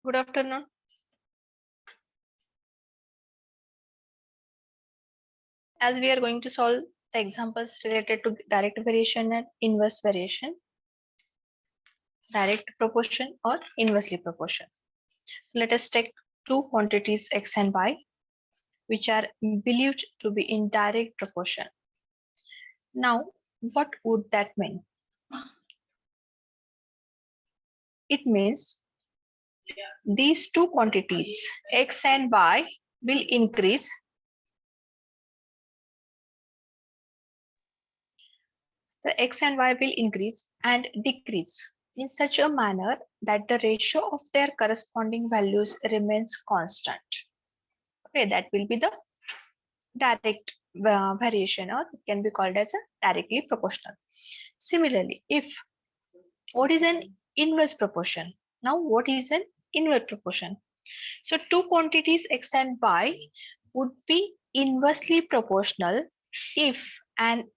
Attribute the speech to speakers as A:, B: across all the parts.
A: Good afternoon. As we are going to solve the examples related to direct variation and inverse variation, direct proportion or inversely proportion. So let us take two quantities x and y, which are believed to be in direct proportion. Now, what would that mean? It means these two quantities x and y will increase. The x and y will increase and decrease in such a manner that the ratio of their corresponding values remains constant. Okay, that will be the direct variation, or it can be called as a directly proportional. Similarly, if what is an inverse proportion? Now, what is an inverse proportion? So two quantities x and y would be inversely proportional if an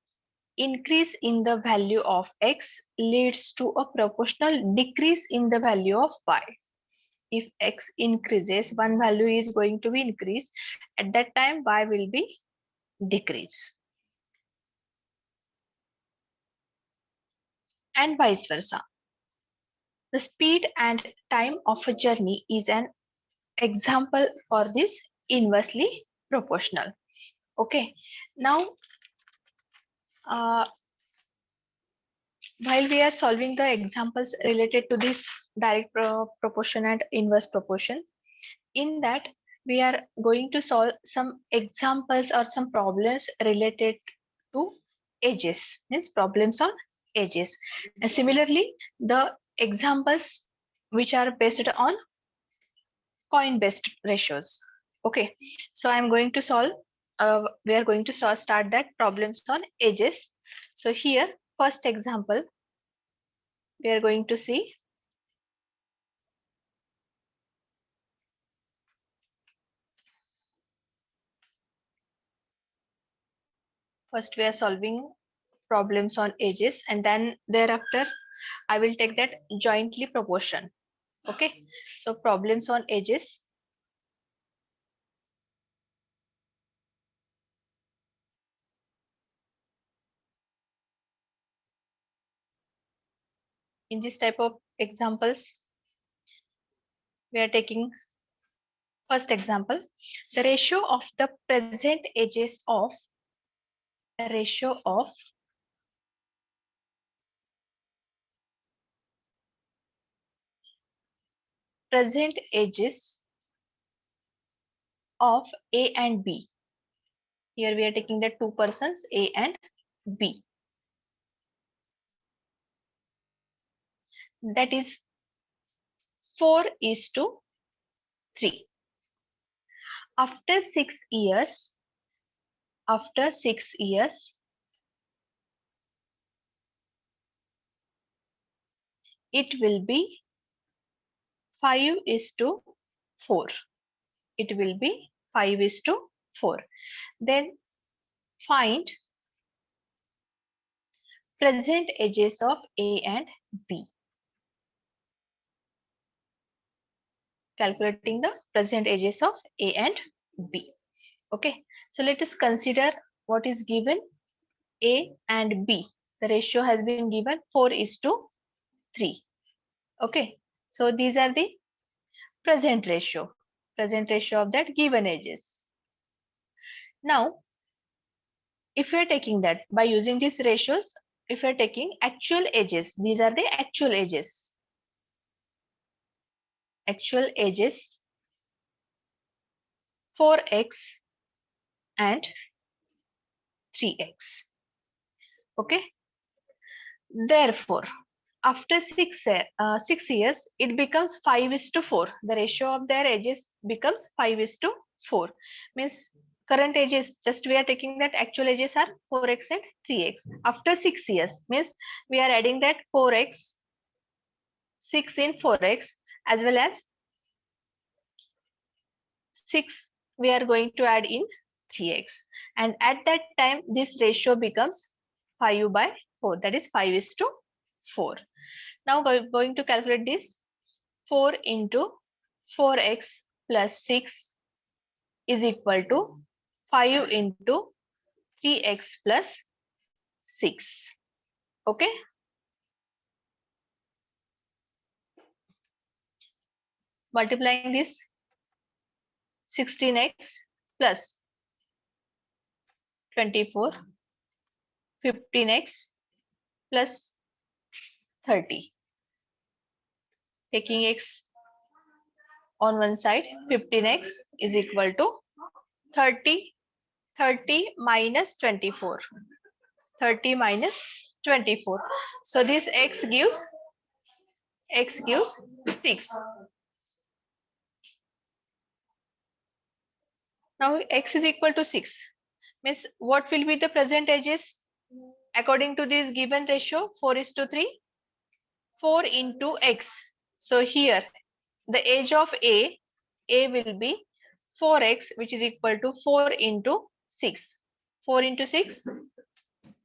A: increase in the value of x leads to a proportional decrease in the value of y. If x increases, one value is going to be increased. At that time, y will be decrease. And vice versa. The speed and time of a journey is an example for this inversely proportional. Okay, now while we are solving the examples related to this direct proportion and inverse proportion, in that we are going to solve some examples or some problems related to edges, means problems on edges. And similarly, the examples which are based on coin based ratios. Okay, so I'm going to solve, we are going to start that problems on edges. So here, first example, we are going to see. First, we are solving problems on edges, and then thereafter, I will take that jointly proportion. Okay, so problems on edges. In this type of examples, we are taking first example, the ratio of the present edges of ratio of present edges of A and B. Here we are taking the two persons A and B. That is 4:3. After 6 years, it will be 5:4. It will be 5:4. Then find present edges of A and B. Calculating the present edges of A and B. Okay, so let us consider what is given A and B. The ratio has been given 4:3. Okay, so these are the present ratio of that given edges. Now, if we are taking that by using these ratios, if we are taking actual edges, these are the actual edges. Actual edges 4x and 3x. Okay. Therefore, after 6 years, it becomes 5:4. The ratio of their edges becomes 5:4. Means current edges, just we are taking that actual edges are 4x and 3x. After 6 years, means we are adding that 4x, 6 in 4x, as well as 6 we are going to add in 3x. And at that time, this ratio becomes 5/4. That is 5:4. Now going to calculate this. 4 into 4x plus 6 is equal to 5 into 3x plus 6. Okay. Multiplying this 16x plus 24, 15x plus 30. Taking x on one side, 15x is equal to 30. 30 minus 24. 30 minus 24. So this x gives 6. Now x is equal to 6. Means what will be the percentages according to this given ratio 4:3? 4 into x. So here the age of A will be 4x, which is equal to 4 into 6. 4 into 6,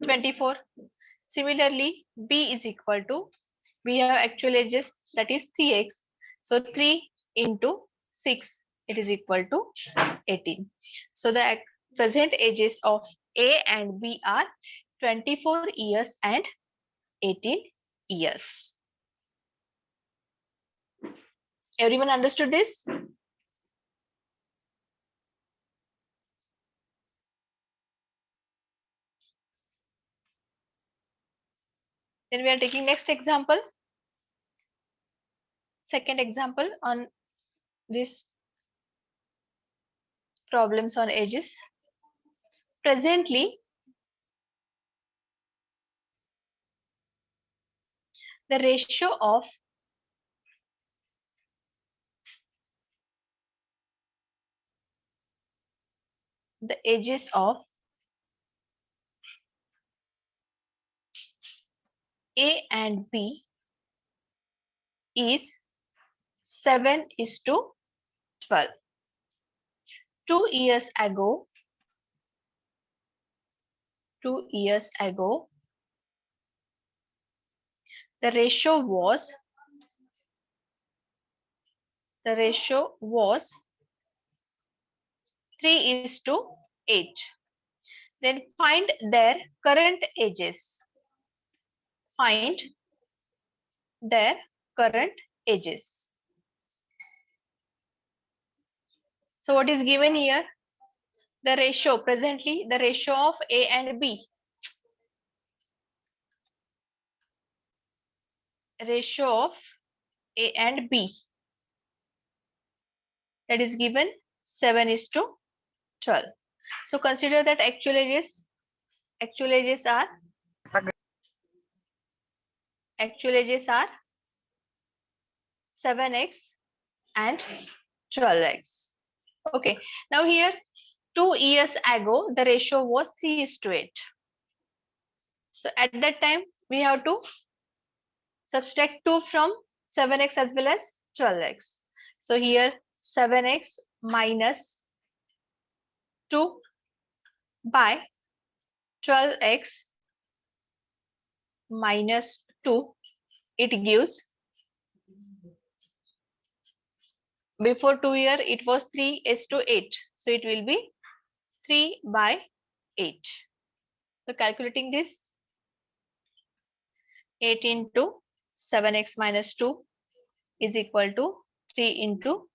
A: 24. Similarly, B is equal to, we have actual ages, that is 3x. So 3 into 6, it is equal to 18. So the present ages of A and B are 24 years and 18 years. Everyone understood this? Then we are taking next example. Second example on this problems on ages. Presently, the ratio of the ages of A and B is 7:12. 2 years ago, the ratio was 3:8. Then find their current ages. Find their current ages. So what is given here? The ratio, presently the ratio of A and B. Ratio of A and B. That is given 7:12. So consider that actual ages are 7x and 12x. Okay, now here 2 years ago the ratio was 3:8. So at that time we have to subtract 2 from 7x as well as 12x. So here 7x minus 2 by 12x minus 2, it gives, before 2 year it was 3:8, so it will be 3/8. So calculating this, 8 into 7x minus 2 is equal to 3 into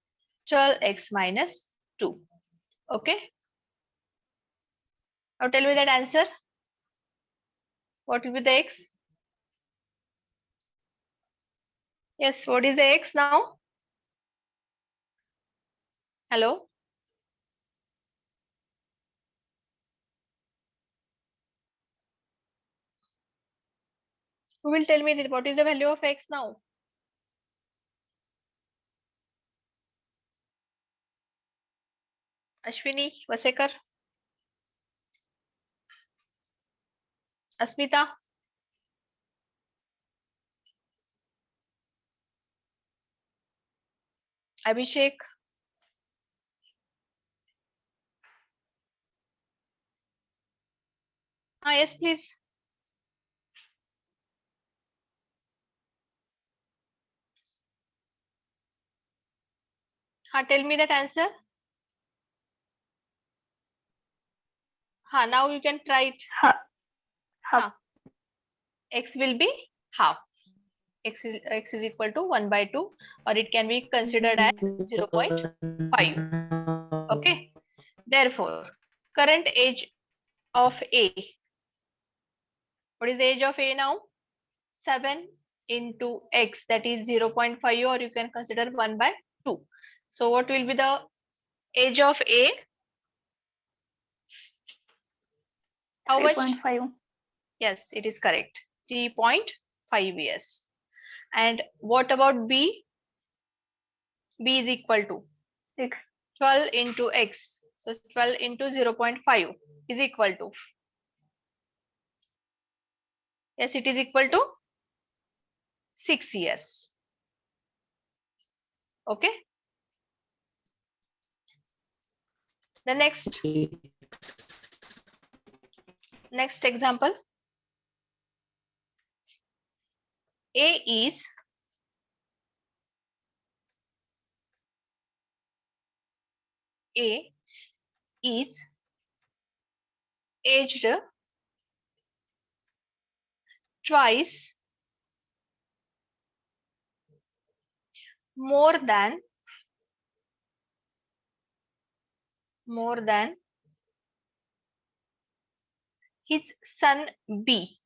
A: 12x minus 2. Okay, now tell me that answer. What will be the x? Yes, what is the x now? Hello? Who will tell me that what is the value of x now? Ashwini, Vasekar, Asmita. Abhishek. Yes, please. Tell me that answer. Now you can try it.
B: Half. Half.
A: X will be half. X is equal to 1 by 2, or it can be considered as 0.5. Okay. Therefore, current age of A. What is the age of A now? 7 into X, that is 0.5, or you can consider 1 by 2. So what will be the age of A? How much?
B: 3.5.
A: Yes, it is correct. 3.5 years. And what about B? B is equal to
B: 6.
A: 12 into X. So 12 into 0.5 is equal to. Yes, it is equal to 6 years. Okay. The next example. A is aged twice more than his son B.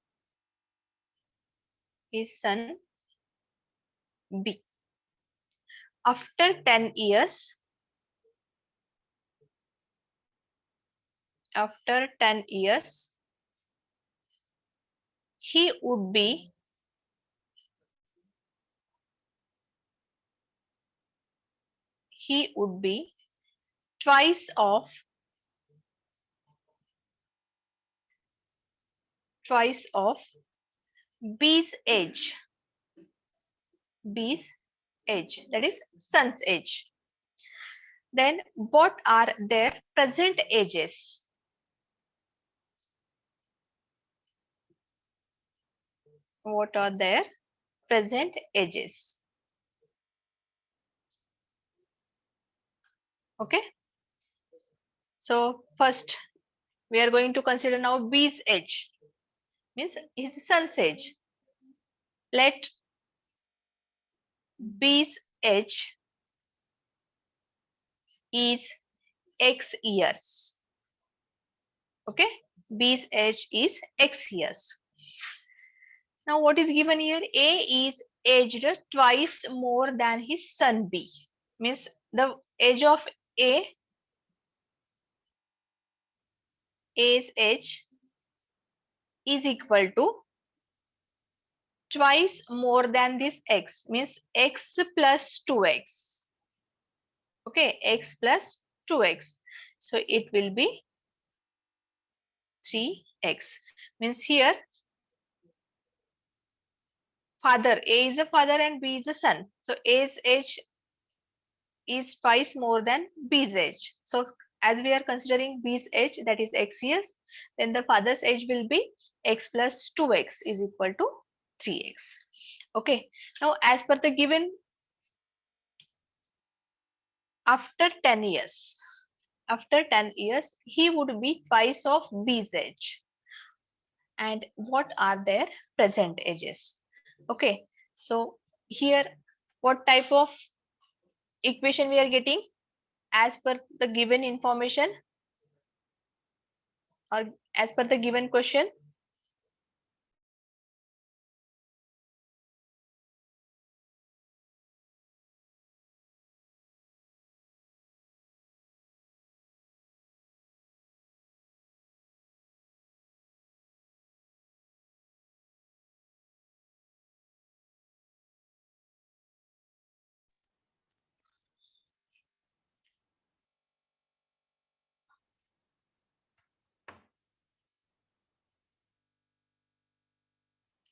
A: His son B. After 10 years, he would be twice of B's age. That is son's age. Then what are their present ages? What are their present ages? Okay. So first we are going to consider now B's age, means his son's age. Let B's age is X years. Okay, B's age is X years. Now what is given here? A is aged twice more than his son B. Means the age of A's age is equal to twice more than this X, means X plus 2X. Okay, X plus 2X. So it will be 3X. Means here father, A is a father and B is a son. So A's age is twice more than B's age. So as we are considering B's age, that is X years, then the father's age will be X plus 2X is equal to 3X. Okay. Now as per the given, after 10 years, he would be twice of B's age. And what are their present ages? Okay. So here, what type of equation we are getting as per the given information or as per the given question?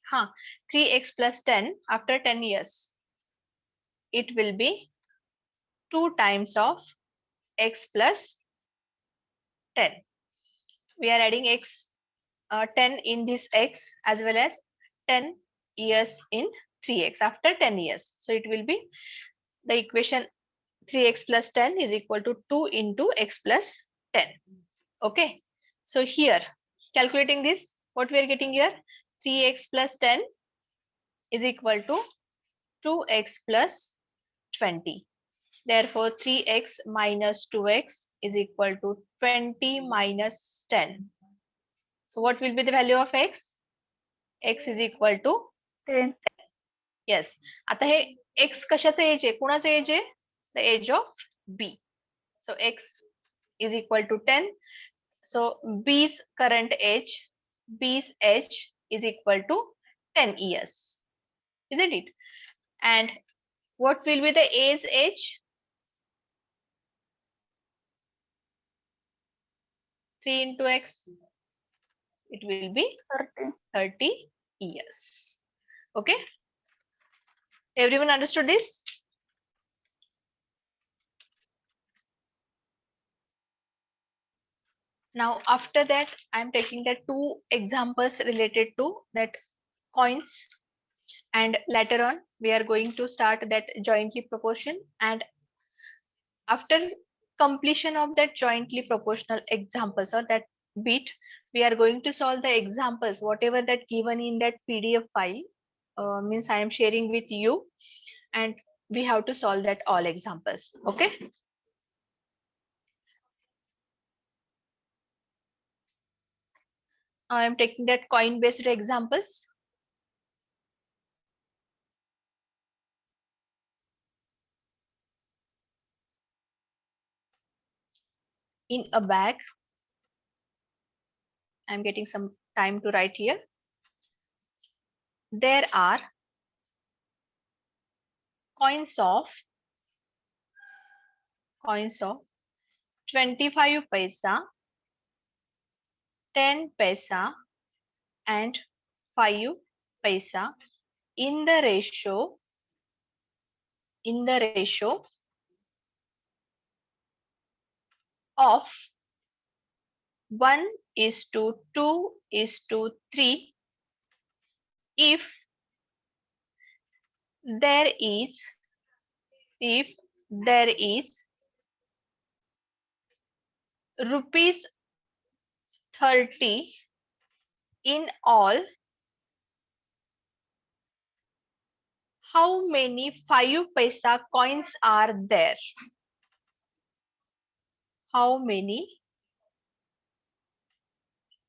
A: Huh, 3x plus 10 after 10 years. It will be 2 times of x plus 10. We are adding x 10 in this x as well as 10 years in 3x after 10 years. So it will be the equation 3x plus 10 is equal to 2 into x plus 10. Okay. So here, calculating this, what we are getting here? 3x plus 10 is equal to 2x plus 20. Therefore, 3x minus 2x is equal to 20 minus 10. So what will be the value of x? X is equal to
B: 10.
A: Yes. आता हे x कशाचं as आहे? कुणाचं as आहे? The age of b. So x is equal to 10. So b's current age is equal to 10 years. Isn't it? And what will be the A's age? 3 into x. It will be 30 years. Okay. Everyone understood this? Now, after that, I'm taking the two examples related to that coins, and later on we are going to start that jointly proportion, and after completion of that jointly proportional examples or that bit, we are going to solve the examples whatever that given in that PDF file, means I am sharing with you, and we have to solve that all examples. Okay. I am taking that coin based examples. In a bag, I'm getting some time to write here. There are coins of 25 paisa, 10 paisa, and 5 paisa in the ratio of 1:2:3 if there is rupees 30 in all, how many 5 paisa coins are there? How many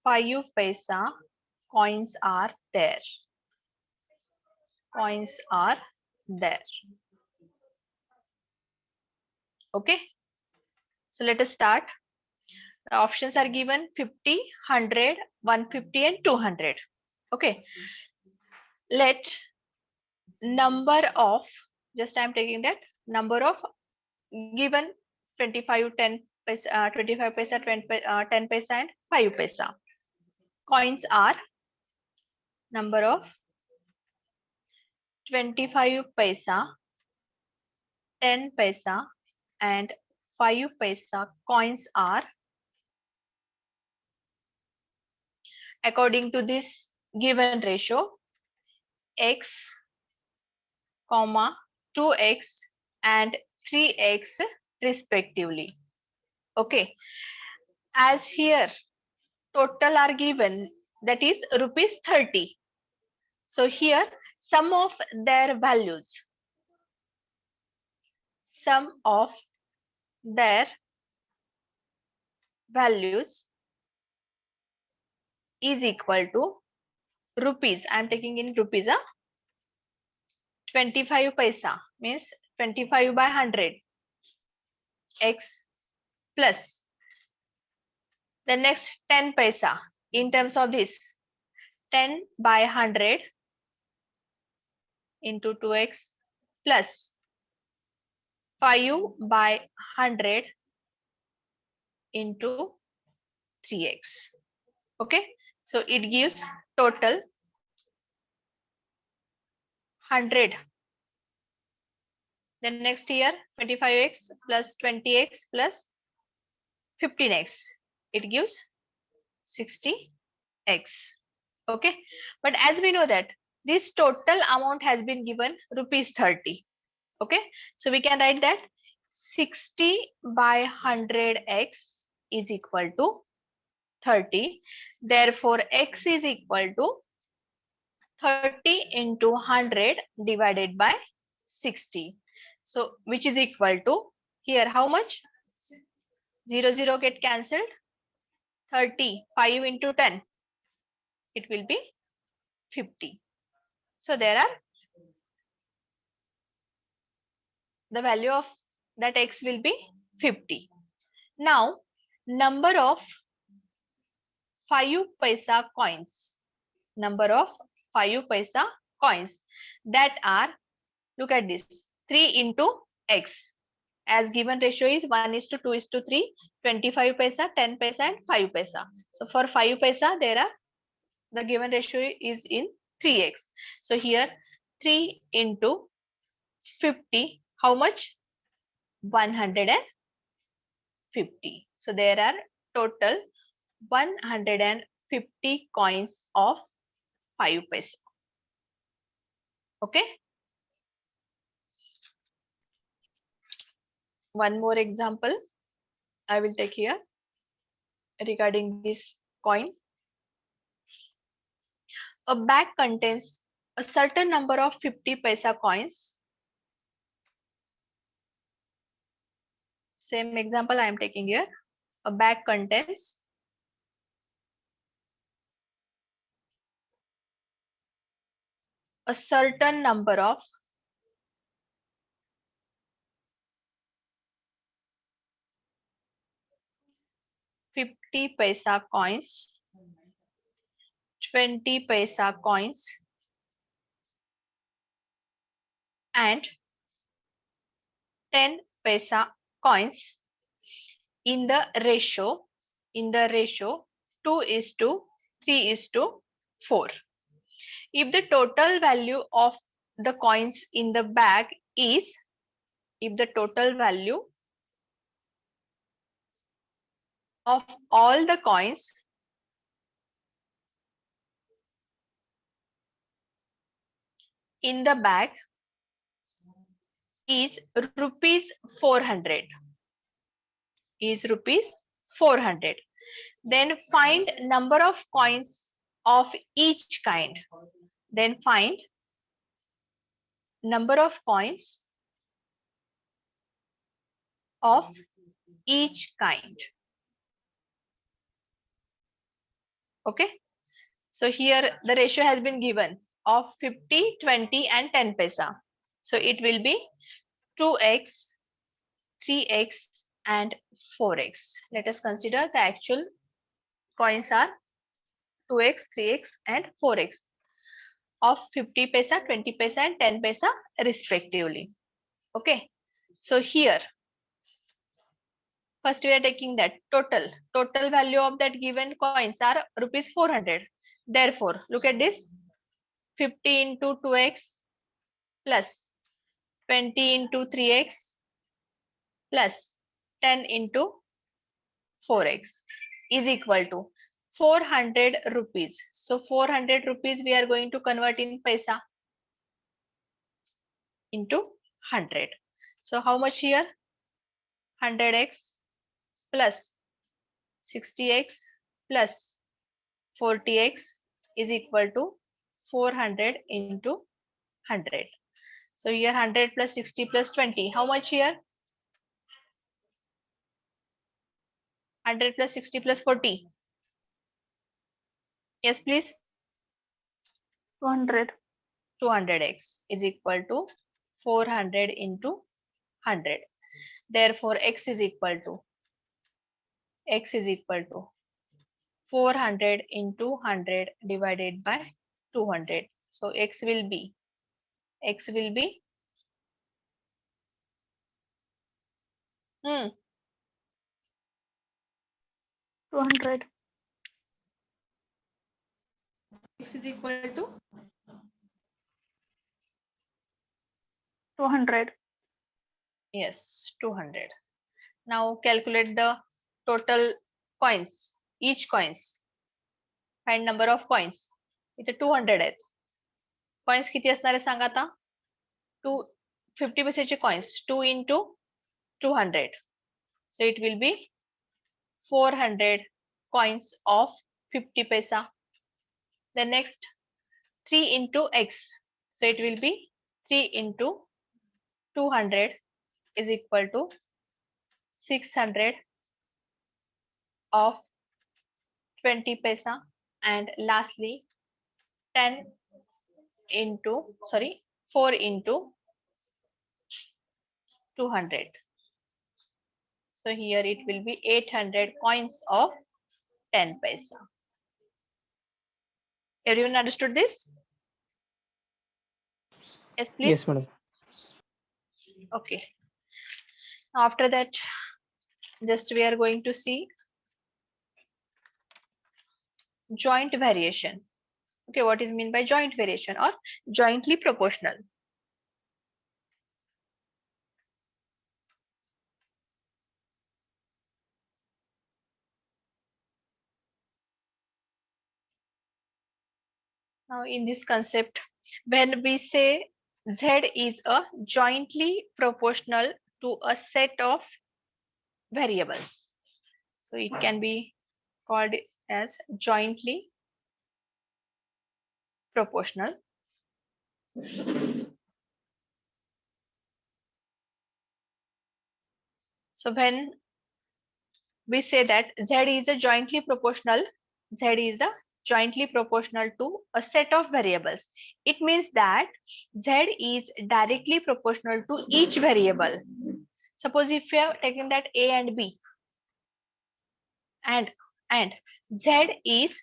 A: 5 paisa coins are there? Okay. So let us start. The options are given 50, 100, 150 and 200. Okay. Let number of, just I'm taking that number of given 25, 10 paisa, 25 paisa, 10 paisa and 5 paisa. Coins are number of 25 paisa, 10 paisa and 5 paisa coins are, according to this given ratio, x, 2x and 3x respectively. Okay. As here total are given, that is rupees 30. So here sum of their values, is equal to rupees. I am taking in rupees. 25 paisa means 25 by 100 x plus the next 10 paisa in terms of this 10 by 100 into 2x plus 5 by 100 into 3x. Okay, so it gives total 100. Then next year 25x plus 20x plus 15x, it gives 60x. Okay, but as we know that this total amount has been given rupees 30. Okay, so we can write that 60 by 100x is equal to 30. Therefore, x is equal to 30 into 100 divided by 60. So, which is equal to, here how much? 0, 0 get cancelled. 30, 5 into 10. It will be 50. So, there are, the value of that x will be 50. Now, number of 5 paisa coins. Number of 5 paisa coins that are, look at this, 3 into x. As given ratio is 1:2:3, 25 paisa, 10 paisa and 5 paisa. So for 5 paisa, there are, the given ratio is in 3x. So here 3 into 50, how much? 150. So there are total 150 coins of 5 paisa. Okay. One more example I will take here regarding this coin. A bag contains a certain number of 50 paisa coins. Same example I am taking here. A bag contains a certain number of 50 paisa coins, 20 paisa coins and 10 paisa coins in the ratio 2:3:4. If the total value of the coins in the bag is, if the total value of all the coins in the bag is rupees 400, then find number of coins of each kind. Then find number of coins of each kind. Okay. So here the ratio has been given of 50, 20 and 10 paisa. So it will be 2x, 3x and 4x. Let us consider the actual coins are 2x, 3x and 4x of 50 paisa, 20 paisa and 10 paisa respectively. Okay. So here first we are taking that total value of that given coins are rupees 400. Therefore, look at this, 50 into 2x plus 20 into 3x plus 10 into 4x is equal to 400 rupees. So 400 rupees we are going to convert in paisa into 100. So how much here? 100x plus 60x plus 40x is equal to 400 into 100. So here 100 plus 60 plus 20. How much here? 100 plus 60 plus 40. Yes, please.
B: 200.
A: 200x is equal to 400 into 100. Therefore, x is equal to 400 into 100 divided by 200. So x will be
B: 200.
A: x is equal to
B: 200.
A: yes, 200. Now calculate the total coins, each coins. Find number of coins. इथे 200 आहेत. Coins किती असणार आहे सांगा आता? 50 पैशाचे coins 2 into 200. So it will be 400 coins of 50 paisa. The next 3 into x. So it will be 3 into 200 is equal to 600 of 20 paisa. And lastly 10 into 4 into 200. So here it will be 800 coins of 10 paisa. Everyone understood this? Yes, please.
B: Yes, madam.
A: Okay. After that, just we are going to see joint variation. Okay, what is meant by joint variation or jointly proportional? Now, in this concept, when we say Z is a jointly proportional to a set of variables, so it can be called as jointly proportional. So when we say that Z is a jointly proportional, Z is the jointly proportional to a set of variables. It means that Z is directly proportional to each variable. Suppose if you have taken that A and B, and Z is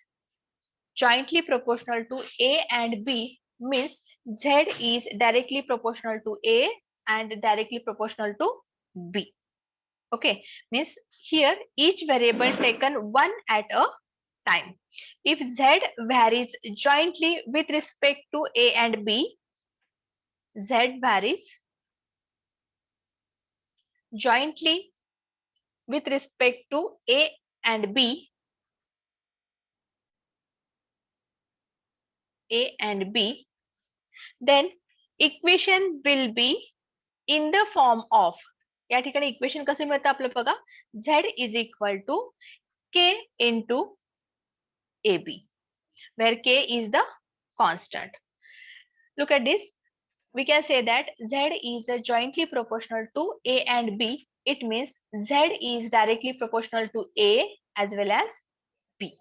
A: jointly proportional to A and B, means Z is directly proportional to A and directly proportional to B. Okay, means here each variable taken one at a time. If Z varies jointly with respect to A and B, Z varies jointly with respect to A and B, then equation will be in the form of, या ठिकाणी equation कसे मिळतं आपलं बघा, Z is equal to K into AB, where K is the constant. Look at this. We can say that Z is jointly proportional to A and B. It means Z is directly proportional to A as well as B.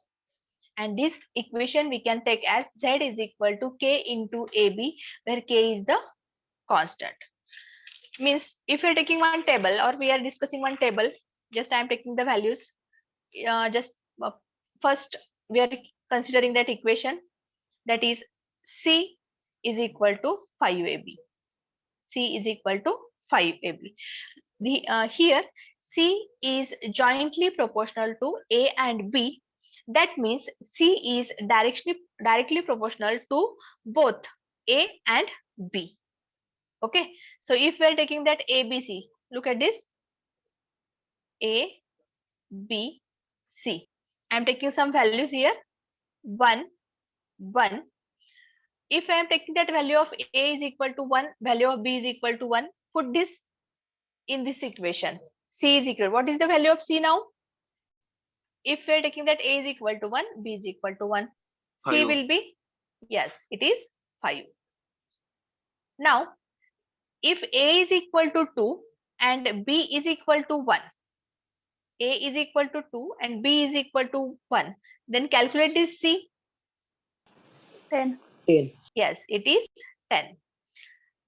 A: And this equation we can take as Z is equal to K into AB, where K is the constant. Means if you're taking one table or we are discussing one table, just I am taking the values. First we are considering that equation, that is C is equal to 5AB. C is equal to 5AB. Here C is jointly proportional to A and B. That means C is directly proportional to both A and B. Okay, so if we are taking that ABC, look at this, A, B, C. I am taking some values here, 1, 1. If I am taking that value of A is equal to 1, value of B is equal to 1, put this in this equation. C is equal, what is the value of C now? If we are taking that A is equal to 1, B is equal to 1, C
B: 5.
A: will be, yes, it is 5. Now, if A is equal to 2 and B is equal to 1, A is equal to 2 and B is equal to 1, then calculate this C.
C: 10.
B: 10.
A: Yes, it is 10.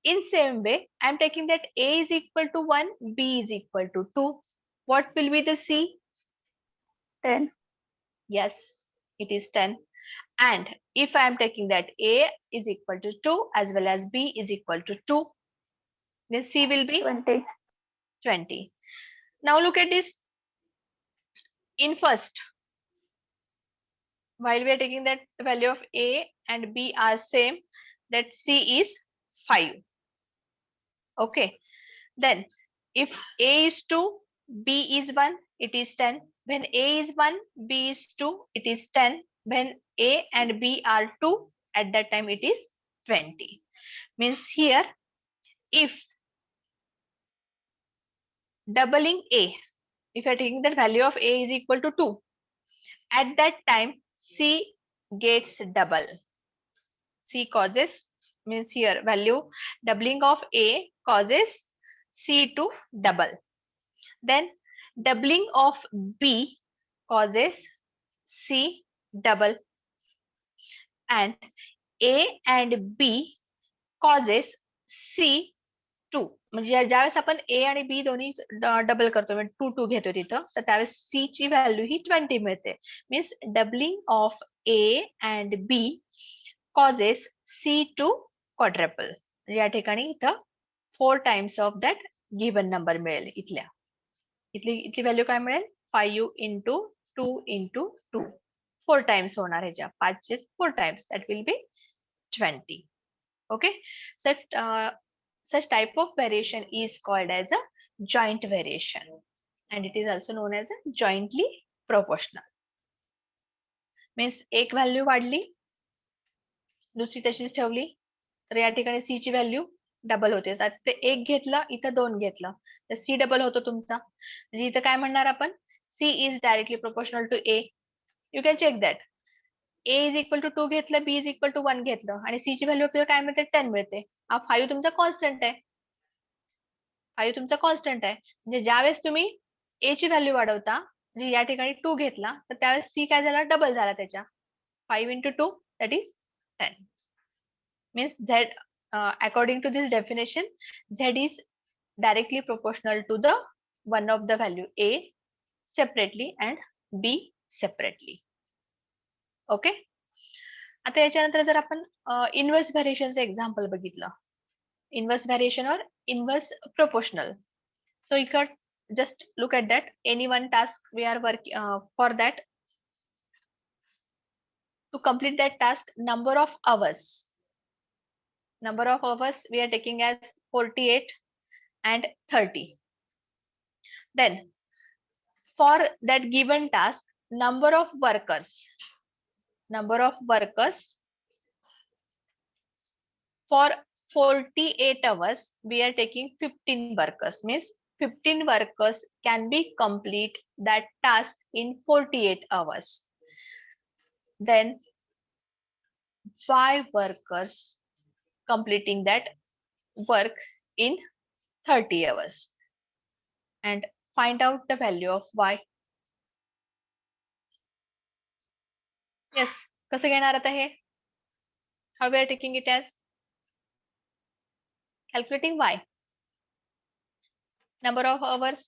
A: In same way, I am taking that A is equal to 1, B is equal to 2. What will be the C?
C: 10.
A: Yes, it is 10. And if I am taking that A is equal to 2 as well as B is equal to 2, then C will be
C: 20.
A: 20. Now look at this. In first, while we are taking that the value of A and B are same, that C is 5. Okay. Then if A is 2, B is 1, it is 10. When A is 1, B is 2, it is 10. When A and B are 2, at that time it is 20. Means here, if doubling A. If you are taking that value of A is equal to 2, at that time C gets double. C causes, means here value doubling of A causes C to double. Then doubling of B causes C double, and A and B causes C 2. म्हणजे ज्यावेळेस आपण A आणि B दोन्ही double करतो म्हणजे 2 2 घेतो तिथं, तर त्यावेळेस C ची व्हॅल्यू ही 20 मिळते. Means doubling of A and B causes C to quadruple. या ठिकाणी इथं 4 times of that given number मिळेल. इथली व्हॅल्यू काय मिळेल? 5 into 2 into 2. 4 times होणार ह्याच्या. 5 चे 4 times. That will be 20. Okay. Such type of variation is called as a joint variation, and it is also known as a jointly proportional. Means एक value वाढली, दुसरी तशीच ठेवली, तर या ठिकाणी C ची व्हॅल्यू डबल होते. ते एक घेतलं, इथं 2 घेतलं, तर C डबल होतो तुमचा. म्हणजे इथं काय म्हणणार आपण? C is directly proportional to A. You can check that. A is equal to 2 घेतलं, B is equal to 1 घेतलं, आणि C ची व्हॅल्यू आपल्याला काय मिळते? 10 मिळते. हा 5 तुमचा कॉन्स्टंट आहे. 5 तुमचा कॉन्स्टंट आहे. म्हणजे ज्यावेळेस तुम्ही A ची व्हॅल्यू वाढवता, म्हणजे या ठिकाणी 2 घेतला, तर त्यावेळेस C काय झाला? डबल झाला त्याच्या. 5 into 2, that is 10. Means Z, according to this definition, Z is directly proportional to the one of the value A separately and B separately. Okay. आता याच्यानंतर जर आपण इनव्हर्स व्हेरिएशनचं एक्झाम्पल बघितलं, inverse variation or inverse proportional. So you can just look at that. Any one task we are working for that. To complete that task, number of hours we are taking as 48 and 30. Then for that given task, number of workers for 48 hours we are taking 15 workers. Means 15 workers can be complete that task in 48 hours. Then 5 workers completing that work in 30 hours. And find out the value of Y. Yes, कसं घेणार आता हे? How we are taking it as? Calculating Y. Number of hours,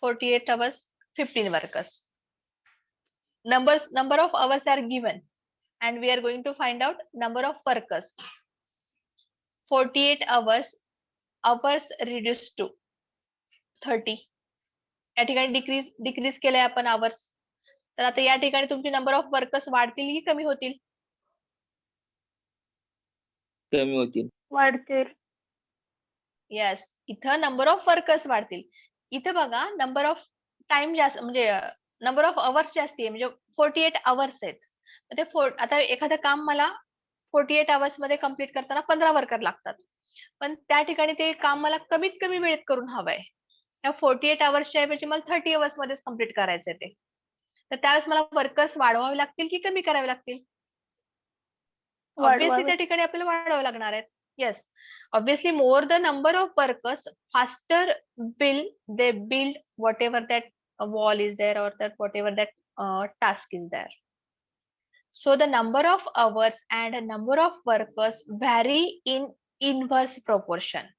A: 48 hours, 15 workers. Number of hours are given, and we are going to find out number of workers. 48 hours reduced to 30. या ठिकाणी decrease केलंय आपण hours. तर आता या ठिकाणी तुमची number of workers वाढतील की कमी होतील?
B: कमी होतील.
C: वाढतील.
A: येस, इथं नंबर ऑफ वर्कर्स वाढतील. इथं बघा नंबर ऑफ टाइम जास्त, म्हणजे नंबर ऑफ अवर्स जास्त आहे, म्हणजे 48 अवर्स आहेत. ते आता एखादं काम मला 48 अवर्स मध्ये कम्प्लीट करताना 15 वर्कर लागतात, पण त्या ठिकाणी ते काम मला कमीत कमी वेळेत करून हवंय. या 48 अवर्सच्या ऐवजी मला 30 अवर्स मध्येच कम्प्लीट करायचंय ते. तर त्यावेळेस मला वर्कर्स वाढवावे लागतील की कमी करावे लागतील? ऑब्विसली त्या ठिकाणी आपल्याला वाढवावे लागणार आहेत. Yes, obviously more the number of workers, faster will they build whatever that wall is there or that whatever that task is there. So the number of hours and number of workers vary in inverse proportion.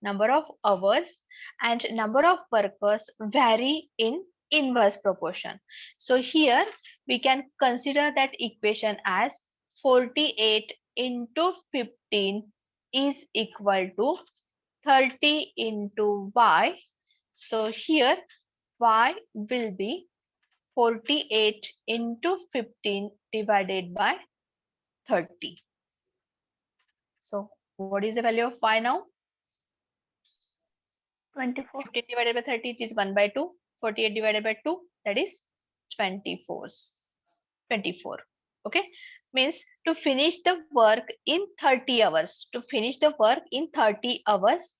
A: Number of hours and number of workers vary in inverse proportion. So here we can consider that equation as 48 into 15 is equal to 30 into Y. So here Y will be 48 into 15 divided by 30. So what is the value of Y now?
C: 24.
A: 15 divided by 30 is 1 by 2. 48 divided by 2, that is 24. Okay, means to finish the work in 30 hours. To finish the work in 30 hours,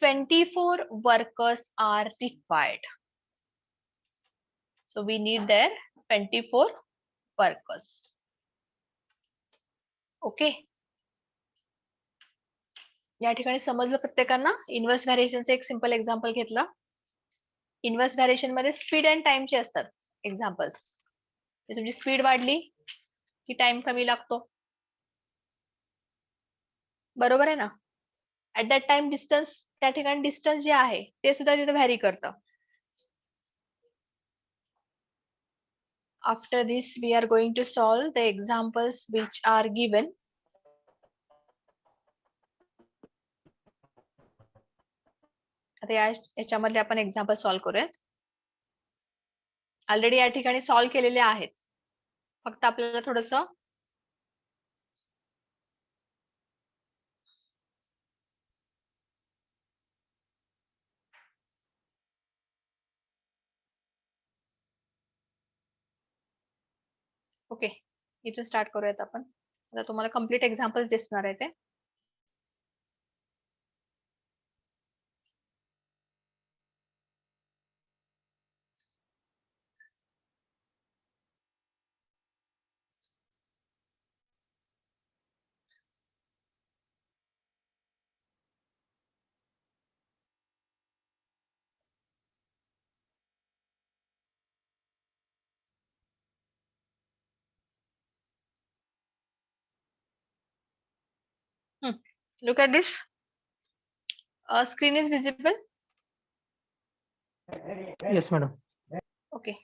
A: 24 workers are required. So we need there 24 workers. Okay. या ठिकाणी समजलं प्रत्येकांना. Inverse व्हॅरिएशनचं एक simple example घेतलं. Inverse variation मध्ये speed and टाइमचे असतात examples. तुमची speed वाढली की टाइम कमी लागतो. बरोबर आहे ना. ऍट दॅट टाइम डिस्टन्स, त्या ठिकाणी डिस्टन्स जे आहे ते सुद्धा तिथे व्हॅरी करतं. After this, we are going to solve the examples which are given. आता याच्यामधले आपण एक्झाम्पल सॉल्व्ह करूयात. ऑलरेडी या ठिकाणी सॉल्व्ह केलेले आहेत. फक्त आपल्याला थोडस ओके, इथून स्टार्ट करूयात आपण. आता तुम्हाला कम्प्लीट एक्झाम्पल दिसणार आहे ते. Look at this. Screen is visible.
D: Yes, madam.
A: Okay.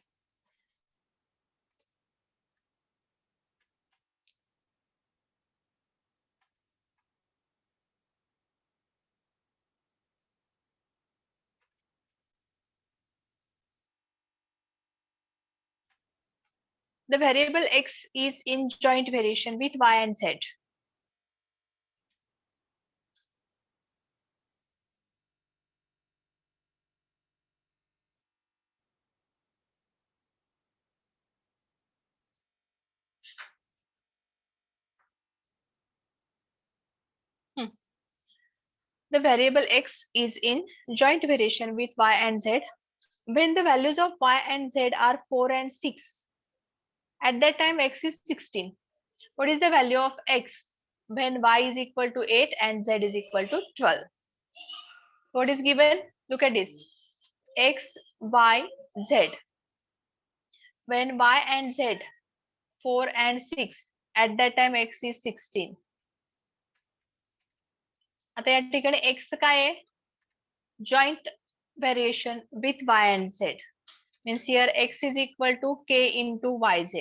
A: The variable x is in joint variation with y and z. The variable x is in joint variation with y and z when the values of y and z are 4 and 6. At that time, x is 16. What is the value of x when y is equal to 8 and z is equal to 12? What is given? Look at this. X, y, z. When y and z 4 and 6, at that time x is 16. आता या ठिकाणी x काय आहे? Joint variation with y and z. Means here x is equal to k into yz.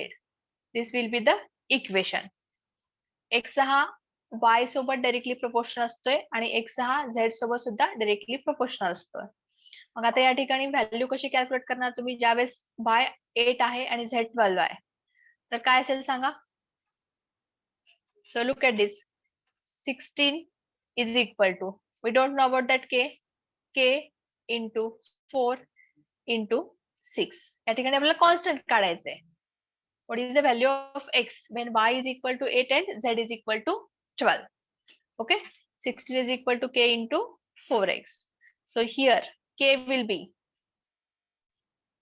A: This will be the equation. x हा y सोबत directly proportional असतोय आणि x हा z सोबत सुद्धा डायरेक्टली प्रोपोर्शनल असतोय. मग आता या ठिकाणी व्हॅल्यू कशी कॅल्क्युलेट करणार तुम्ही, ज्यावेळेस y 8 आहे आणि z 12 आहे तर काय असेल सांगा. So look at this. 16 is equal to, we don't know about that k into 4 into 6. या ठिकाणी आपल्याला constant काढायचंय. What is the value of x when y is equal to 8 and z is equal to 12? Okay, 16 is equal to k into 4x. So here k will be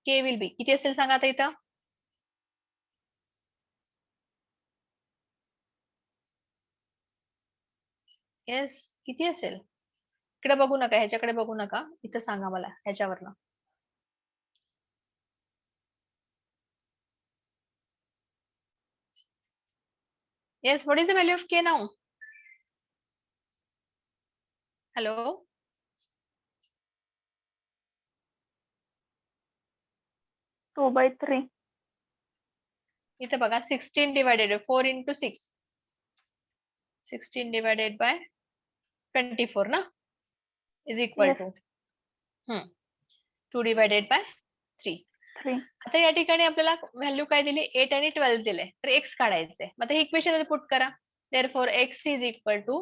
A: किती असेल सांगा आता इथं. Yes, किती असेल? इकडे बघू नका, ह्याच्याकडे बघू नका, इथं सांगा मला ह्याच्यावरनं. Yes, what is the value of k now? Hello?
C: Two by three.
A: इथे बघा 16 divided by 4 into 6. 16 divided by 24 ना is equal
C: Yes.
A: to 2 divided by 3.
C: 3.
A: आता या ठिकाणी आपल्याला व्हॅल्यू काय दिली, 8 आणि 12 दिले, तर x काढायचे. मग हे इक्वेशन मध्ये पुट करा. Therefore x is equal to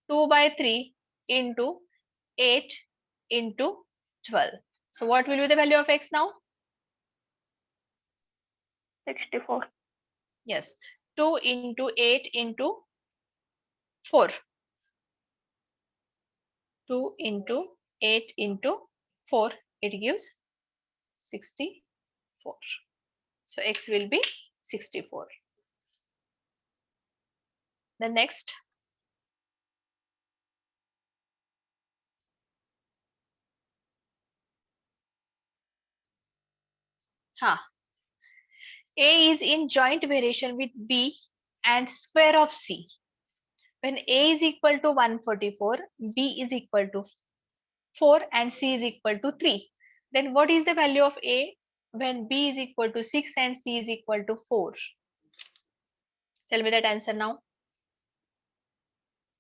A: 2 by 3 into 8 into 12. So what will be the value of x now?
C: 64.
A: Yes, 2 into 8 into 4. 2 into 8 into 4, it gives 64. So x will be 64. The next, A is in joint variation with B and square of C. When A is equal to 144, B is equal to 4 and C is equal to 3. Then what is the value of A when B is equal to 6 and C is equal to 4? Tell me that answer now.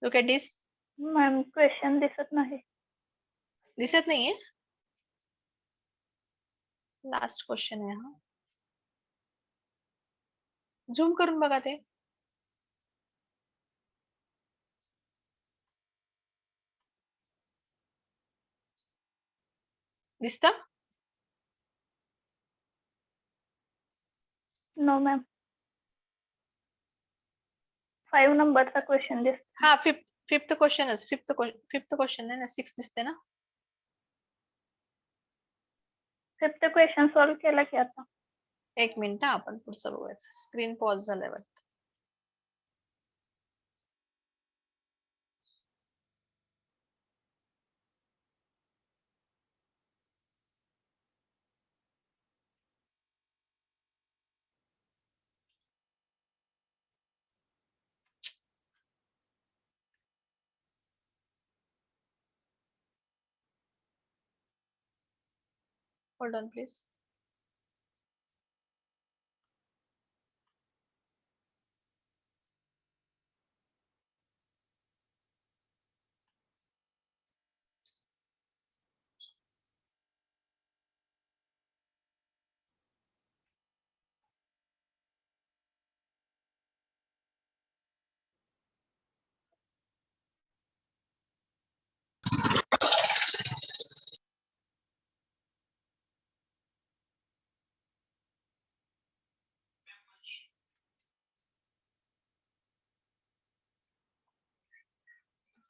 A: Look at this.
C: Ma'am question दिसत नाही.
A: दिसत नाहीये. Last question आहे हा. झूम करून बघा ते. दिसतं?
C: No ma'am. 5 नंबरचा क्वेश्चन दिसत.
A: हा, फिफ्थ क्वेश्चनच. फिफ्थ क्वेश्चन आहे ना, 6 दिसते ना.
C: फिफ्थ क्वेश्चन सॉल्व केला की आता.
A: एक मिनिट हा, आपण पुढचं बघूयात. स्क्रीन पॉज झालाय वाटतं. Hold on, please.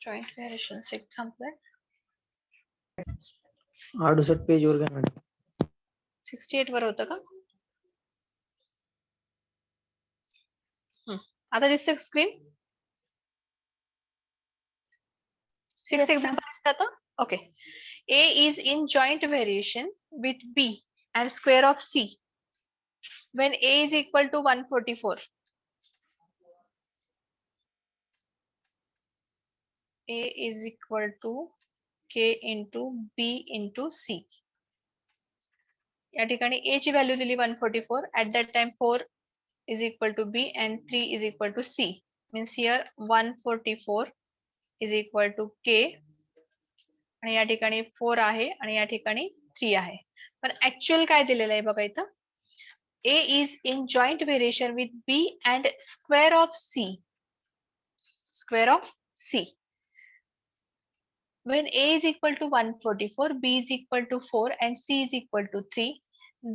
A: Joint variations example.
D: 68 page वर काय मॅडम?
A: 68 वर होतं का? आता दिसतं स्क्रीन? 6th example दिसतं? Okay. A is in joint variation with B and square of C when A is equal to 144. A is equal to K into B into C. या ठिकाणी A ची value दिली 144. At that time 4 is equal to B and 3 is equal to C. Means here 144 is equal to K. आणि या ठिकाणी 4 आहे आणि या ठिकाणी 3 आहे. पण ऍक्च्युअल काय दिलेलं आहे बघा इथं. A is in joint variation with B and square of C. Square of C. When A is equal to 144, B is equal to 4 and C is equal to 3,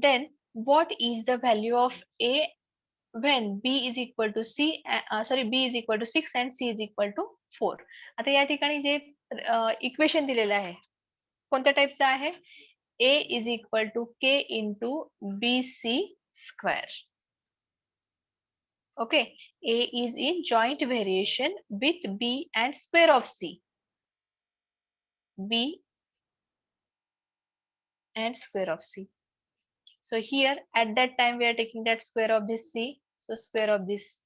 A: then what is the value of A when B is equal to C, B is equal to 6 and C is equal to 4. आता या ठिकाणी जे equation दिलेलं आहे कोणत्या टाइपचं आहे? A is equal to K into BC square. Okay, A is in joint variation with B and square of C. B and square of C. So here at that time we are taking that square of this C. So square of this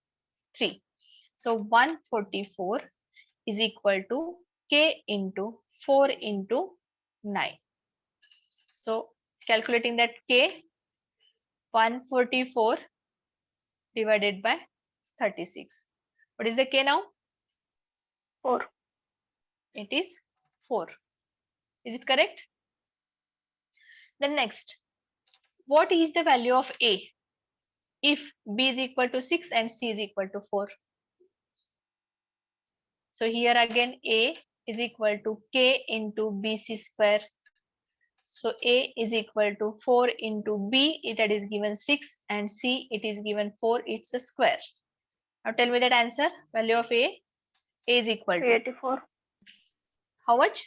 A: 3. So 144 is equal to K into 4 into 9. So calculating that K, 144 divided by 36. What is the K now?
C: 4.
A: It is 4. Is it correct? Then next, what is the value of A if B is equal to 6 and C is equal to 4? So here again A is equal to K into BC square. So A is equal to 4 into B, that is given 6, and C it is given 4, it's a square. Now tell me that answer. Value of A is equal to
C: 384.
A: how much?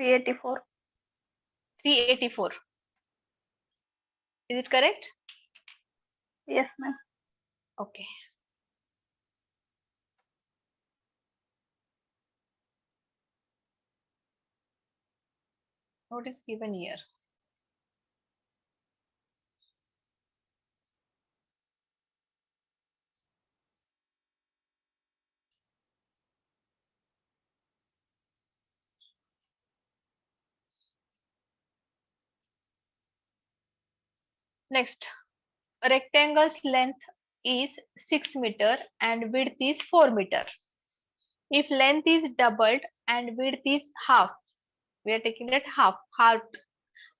C: 384.
A: 384. Is it correct?
C: Yes, ma'am.
A: Okay. What is given here? Next, a rectangle's length is 6 meter and width is 4 meter. If length is doubled and width is half, we are taking that half.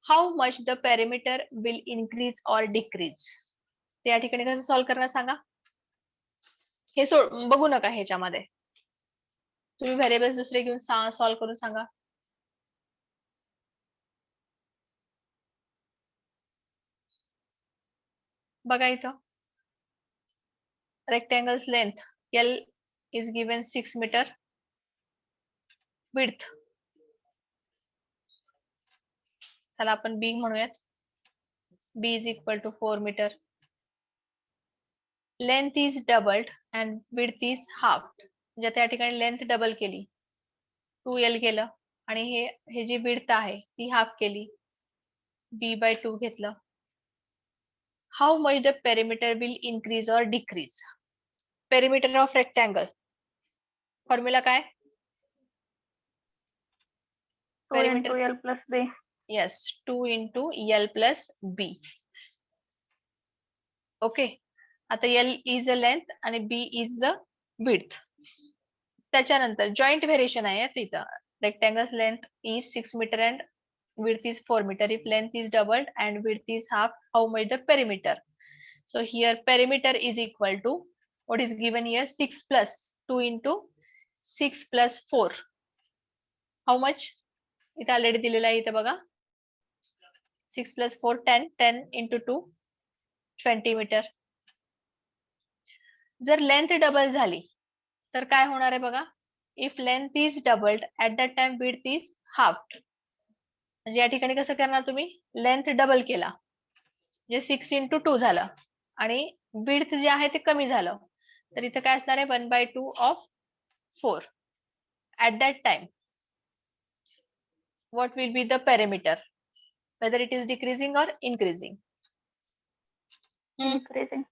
A: How much the perimeter will increase or decrease? ते या ठिकाणी कसं solve करणार सांगा. हे बघू नका ह्याच्यामध्ये. तुम्ही variables दुसरे घेऊन सॉल्व्ह करून सांगा. बघा इथं rectangle's length L is given 6 meter, width त्याला आपण B म्हणूयात, B is equal to 4 meter, length is doubled and width is half. म्हणजे त्या ठिकाणी लेंथ डबल केली 2L केलं आणि हे जी width आहे ती हाफ केली B/2 घेतलं. How much the perimeter will increase or decrease? Perimeter of rectangle formula काय?
C: 2 into L plus B.
A: Yes, 2 into L plus B. Okay. आता L is the length आणि B is the width. त्याच्यानंतर joint variation आहे तिथं. Rectangle's length is 6 meter and width is 4 meter. If length is doubled and width is half, how much the perimeter? So here perimeter is equal to what is given here 6 plus 2 into 6 plus 4. How much? इथे already दिलेला आहे इथे बघा 6 plus 4 10 10 into 2 20 meter. जर length double झाली तर काय होणार आहे बघा. If length is doubled at that time width is half. म्हणजे या ठिकाणी कसं करणार तुम्ही लेंथ डबल केला म्हणजे 6 into 2 झालं आणि विड्थ जे आहे ते कमी झालं तर इथं काय असणार आहे 1/2 of 4. At that time what will be the perimeter, whether it is decreasing or increasing?
C: Increasing.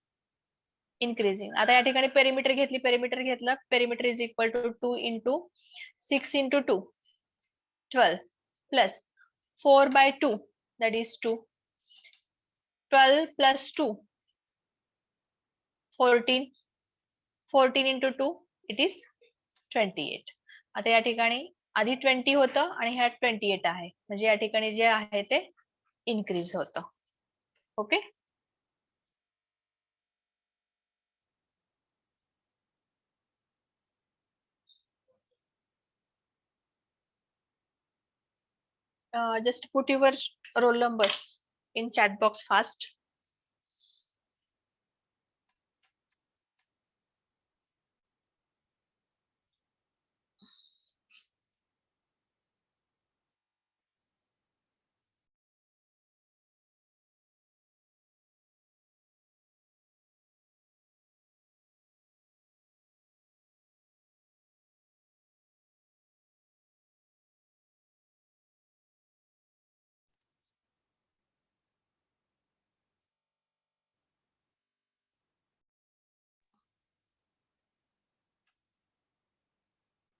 A: Increasing. आता या ठिकाणी पेरिमीटर घेतलं perimeter is equal to 2 into 6 into 2 12 plus 4/2 that is 2 12 plus 2 14 14 into 2 it is 28. आता या ठिकाणी आधी 20 होतं आणि ह्यात 28 आहे म्हणजे या ठिकाणी जे आहे ते इन्क्रीज होतं. Okay. Just put your roll numbers in chat box fast.